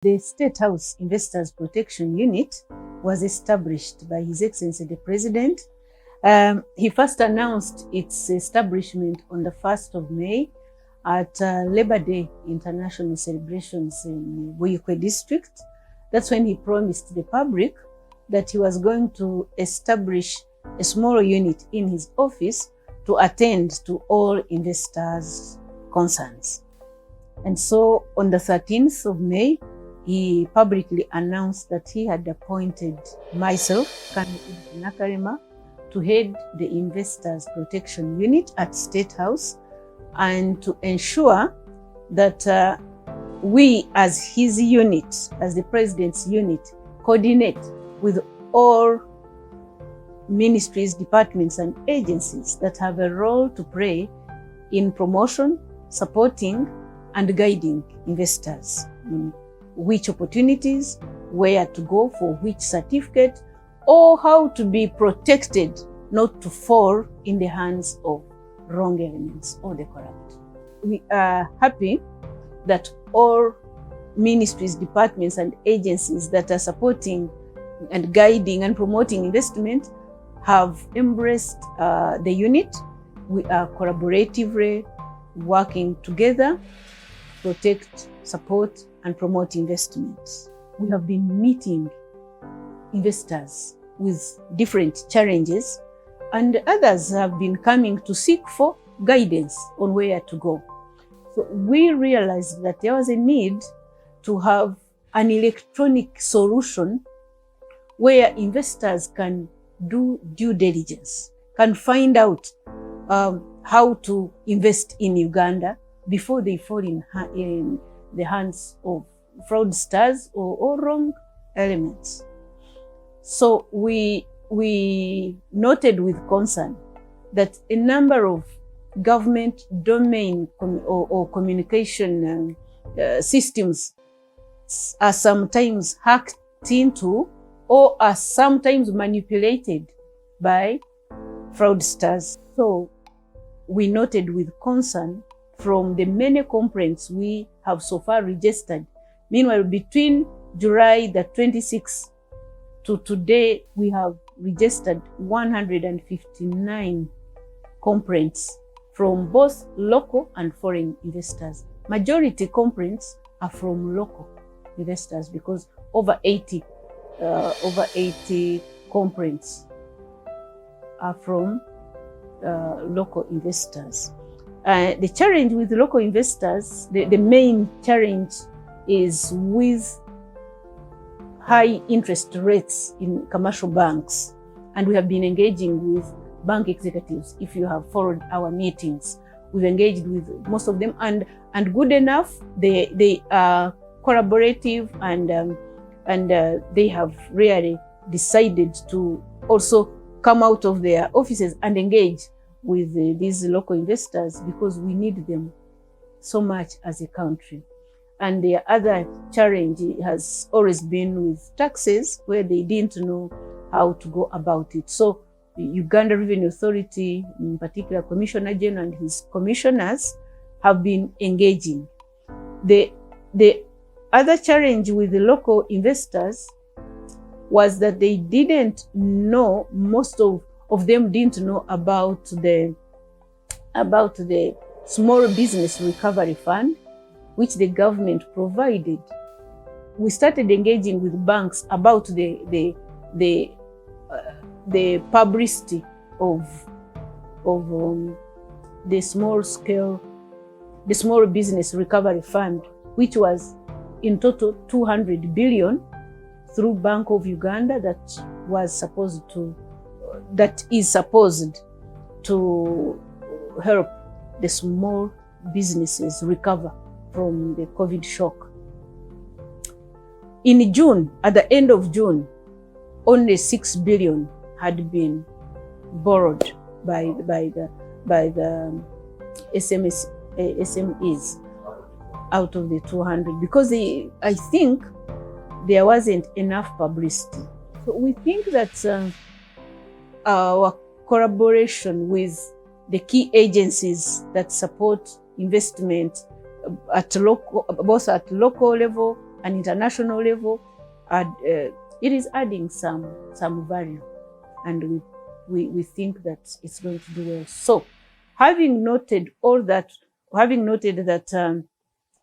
The State House Investors Protection Unit was established by His Excellency the President. He first announced its establishment on the 1st of May at Labor Day International celebrations in Buyikwe district. That's when he promised the public that he was going to establish a small unit in his office to attend to all investors' concerns. And so on the 13th of May, he publicly announced that he had appointed myself, Edith Nalweyiso, to head the Investors Protection Unit at State House and to ensure that we as his unit, as the President's unit, coordinate with all ministries, departments and agencies that have a role to play in promotion, supporting and guiding investors. Which opportunities, where to go for which certificate, or how to be protected not to fall in the hands of wrong elements or the corrupt. We are happy that all ministries, departments and agencies that are supporting and guiding and promoting investment have embraced the unit. We are collaboratively working together to protect, support and promote investments. We have been meeting investors with different challenges, and others have been coming to seek for guidance on where to go. So we realized that there was a need to have an electronic solution where investors can do due diligence, can find out how to invest in Uganda before they fall in the hands of fraudsters or wrong elements. So we noted with concern that a number of government domain or communication systems are sometimes hacked into or are sometimes manipulated by fraudsters. So we noted with concern from the many complaints we have so far registered. Meanwhile, between July the 26th to today, we have registered 159 complaints from both local and foreign investors. Majority complaints are from local investors because over 80 complaints are from local investors. The challenge with local investors, the main challenge is with high interest rates in commercial banks. And we have been engaging with bank executives. If you have followed our meetings, we've engaged with most of them, and good enough, they are collaborative and they have really decided to also come out of their offices and engage with these local investors because we need them so much as a country. And the other challenge has always been with taxes, where they didn't know how to go about it. So the Uganda Revenue Authority, in particular Commissioner General and his commissioners, have been engaging. The other challenge with the local investors was that they didn't know, most of them didn't know about the Small Business Recovery Fund, which the government provided. We started engaging with banks about the publicity of the Small Business Recovery Fund, which was in total 200 billion through Bank of Uganda that is supposed to help the small businesses recover from the COVID shock. In June, at the end of June, only 6 billion had been borrowed by the SMEs out of the 200, because I think there wasn't enough publicity. So we think that our collaboration with the key agencies that support investment both at local level an international level, it is adding some value, and we think that it's going to do well. So, having noted all that,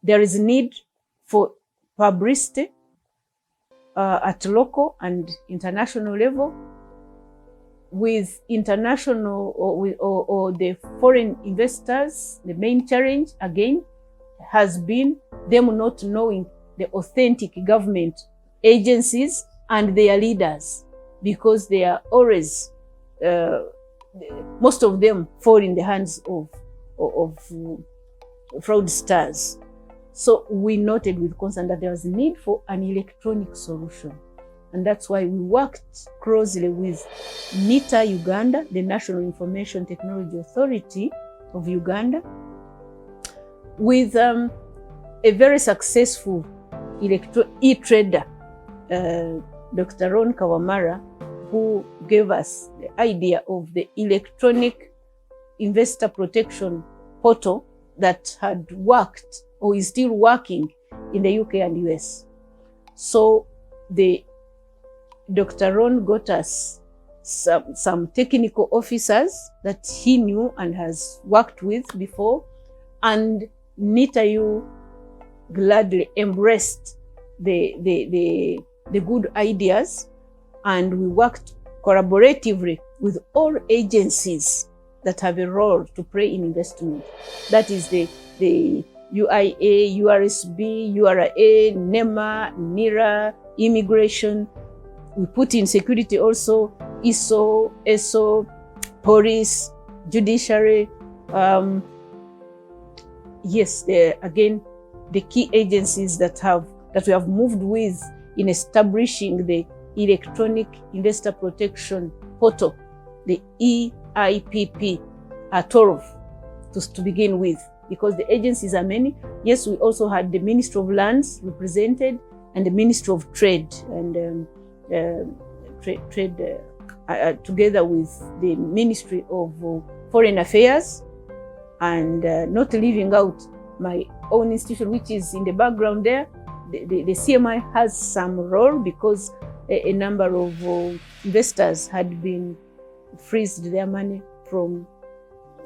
there is need for publicity at local and international level, with international or the foreign investors. The main challenge again has been them not knowing the authentic government agencies and their leaders, because they are always, most of them fall in the hands of fraudsters. So we noted with concern that there was a need for an electronic solution. And that's why we worked closely with NITA Uganda, the National Information Technology Authority of Uganda, with a very successful e-trader, Dr. Ron Kawamara, who gave us the idea of the electronic investor protection portal that had worked or is still working in the UK and US. So Dr. Ron got us some technical officers that he knew and has worked with before, and NITAU gladly embraced the good ideas, and we worked collaboratively with all agencies that have a role to play in investment. That is the UIA, URSB, URA, NEMA, NIRA, immigration. We put in security also, ISO, ESO, police, judiciary. Yes, again, the key agencies that we have moved with in establishing the electronic investor protection portal, the EIPP, are 12 to begin with, because the agencies are many. Yes, we also had the Ministry of Lands represented and the Ministry of Trade, and together with the Ministry of Foreign Affairs, and not leaving out my own institution, which is in the background there. The CMI has some role, because a number of investors had been freezed their money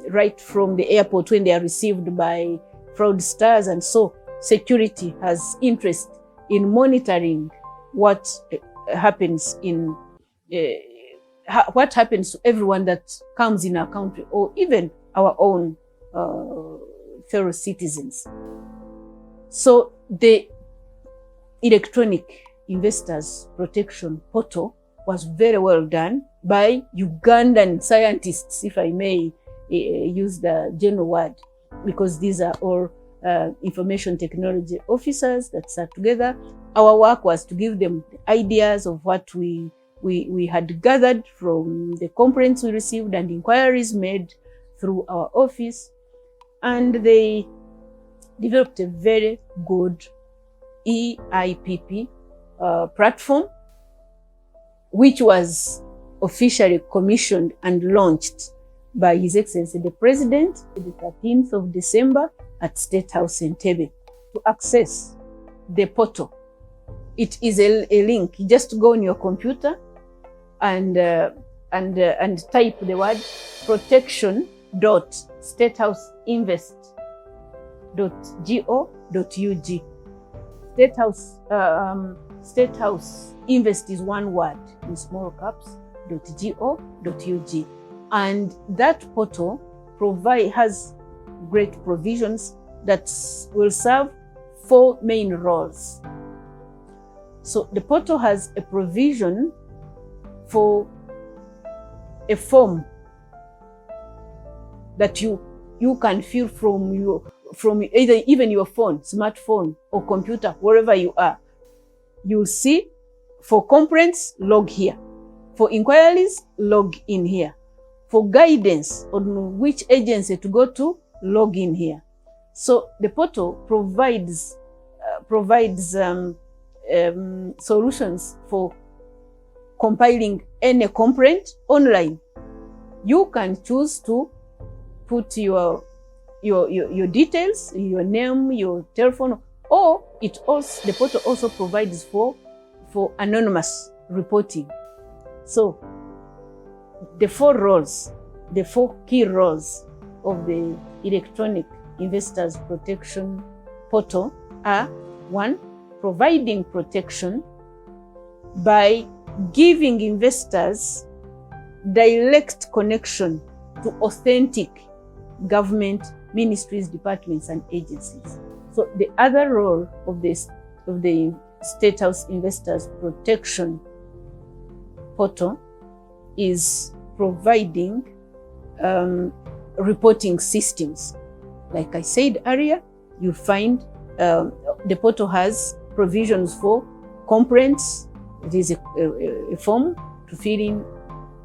right from the airport when they are received by fraudsters, and so security has interest in monitoring what happens what happens to everyone that comes in our country, or even our own fellow citizens. So the electronic investors protection portal was very well done by Ugandan scientists, if I may use the general word, because these are all information technology officers that sat together. Our work was to give them ideas of what we had gathered from the complaints we received and inquiries made through our office, and they developed a very good EIPP platform, which was officially commissioned and launched by His Excellency the President the 13th of December at State House in Entebbe. To access the portal, it is a link. You just go on your computer and type the word protection.statehouseinvest.go.ug. State House Invest is one word in small caps, .go.ug. And that portal has great provisions that will serve 4 main roles. So the portal has a provision for a form that you can fill from either even your phone, smartphone or computer, wherever you are. You'll see for complaints, log here. For inquiries, log in here. For guidance on which agency to go to, log in here. So the portal provides solutions for compiling any complaint online. You can choose to put your details, your name, your telephone, Or the portal also provides for anonymous reporting. So the four key roles of the Electronic Investors Protection Portal are: 1, providing protection by giving investors direct connection to authentic government ministries, departments, and agencies. So the other role of the State House Investors Protection Portal is providing reporting systems. Like I said earlier, you find the portal has provisions for complaints. It is a form to fill in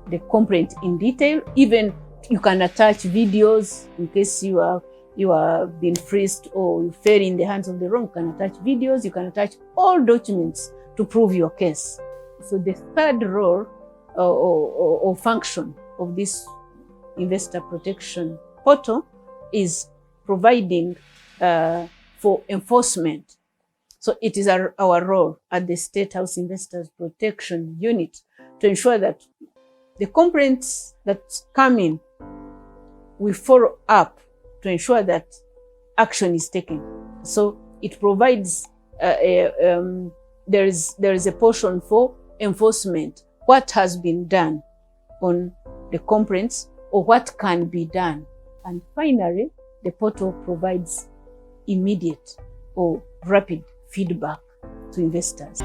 the complaint in detail. Even you can attach videos in case you are being frisked or you fell in the hands of the wrong. You can attach videos. You can attach all documents to prove your case. So the third role or function of this investor protection portal is providing for enforcement. So it is our role at the State House Investors Protection Unit to ensure that the complaints that come in, we follow up to ensure that action is taken. So it provides there is a portion for enforcement. What has been done on the complaints or what can be done. And finally, the portal provides immediate or rapid feedback to investors.